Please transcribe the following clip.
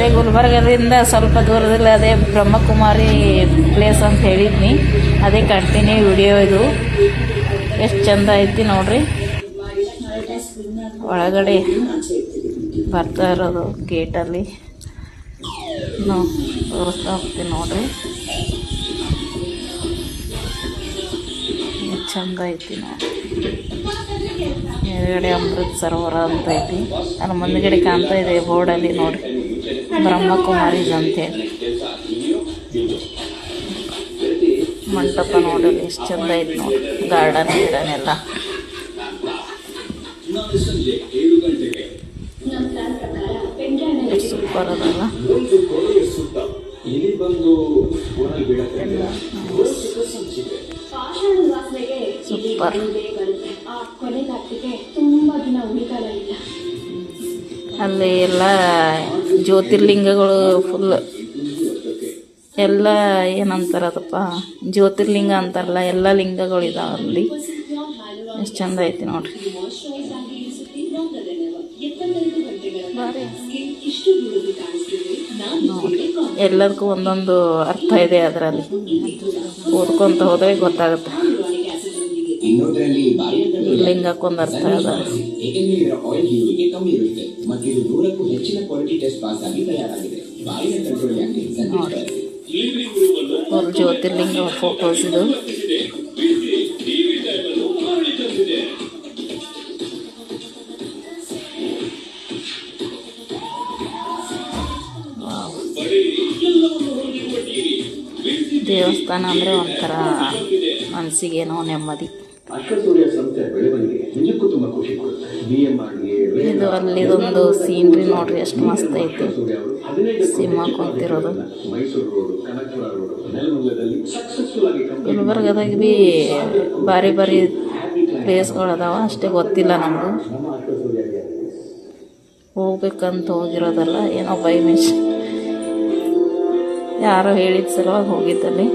ಅದೇ ಗುಲ್ಬರ್ಗದಿಂದ ಸ್ವಲ್ಪ ದೂರದಲ್ಲಿ ಅದೇ ಬ್ರಹ್ಮಕುಮಾರಿ ಪ್ಲೇಸ್ ಅಂತ ಹೇಳಿದ್ನಿ, ಅದೇ ಕಂಟಿನ್ಯೂ ವಿಡಿಯೋ ಇದು. ಎಷ್ಟು ಚಂದ ಐತಿ ನೋಡ್ರಿ. ಒಳಗಡೆ ಬರ್ತಾ ಇರೋದು ಗೇಟಲ್ಲಿ ನಾವು ತೋರಿಸ್ತಾ ಹೋಗ್ತೀನಿ ನೋಡ್ರಿ. ಚಂದ ಐತಿ ನೋಡ್ರಿ. ಎದುರುಗಡೆ ಅಮೃತ್ ಸರೋವರ ಅಂತ ಐತಿ. ಅಲ್ಲಿ ಮುಂದ್ಗಡೆ ಕಾಣ್ತಾ ಇದೆ ಬೋರ್ಡಲ್ಲಿ ನೋಡ್ರಿ, ಬ್ರಹ್ಮಕುಮಾರೀಸ್ ಅಂತೇಳಿ. ಮಂಟಪ ನೋಡ್ರಿ ಎಷ್ಟು ಚಂದ ಐತಿ ನೋಡ್ರಿ. ಗಾರ್ಡನ್ ಎಲ್ಲ ಸೂಪರ್ ಅದಲ್ಲ. ಸೂಪರ್. ಅಲ್ಲಿ ಎಲ್ಲ ಜ್ಯೋತಿರ್ಲಿಂಗಗಳು ಫುಲ್ ಎಲ್ಲ ಏನಂತಾರದಪ್ಪ, ಜ್ಯೋತಿರ್ಲಿಂಗ ಅಂತಾರಲ್ಲ, ಎಲ್ಲ ಲಿಂಗಗಳು ಇದಾವೆ ಅಲ್ಲಿ. ಎಷ್ಟು ಚಂದ ಐತಿ ನೋಡ್ರಿ. ನೋಡ್ರಿ ಎಲ್ಲದಕ್ಕೂ ಒಂದೊಂದು ಅರ್ಥ ಇದೆ ಅದರಲ್ಲಿ. ಓದ್ಕೊಂತ ಹೋದ್ರೆ ಗೊತ್ತಾಗುತ್ತೆ. ಲಿಂಗಕ್ಕೊಂದು ಅರ್ಥ ಅದ. ನೋಡಿ ಜ್ಯೋತಿರ್ಲಿಂಗ ಫೋಟೋಸ್ ಇದು. ದೇವಸ್ಥಾನ ಅಂದರೆ ಒಂಥರ ಮನಸ್ಸಿಗೇನೋ ನೆಮ್ಮದಿ. ಇದು ಅಲ್ಲಿದೊಂದು ಸೀನ್ರಿ ನೋಡ್ರಿ, ಎಷ್ಟು ಮಸ್ತ್ ಐತಿ. ಸಿಂಹ ಕುಂತಿರೋದು. ಗುಲ್ಬರ್ಗದಾಗ ಭೀ ಭಾರಿ ಭಾರಿ ಪ್ಲೇಸ್ಗಳು ಅದಾವ, ಅಷ್ಟೇ ಗೊತ್ತಿಲ್ಲ ನಮಗೂ. ಹೋಗ್ಬೇಕಂತ ಹೋಗಿರೋದಲ್ಲ, ಏನೋ ಬೈ ಮಿಸ್ ಯಾರೋ ಹೇಳಿದ ಸಲುವಾಗಿ ಹೋಗಿದ್ದಲ್ಲಿ.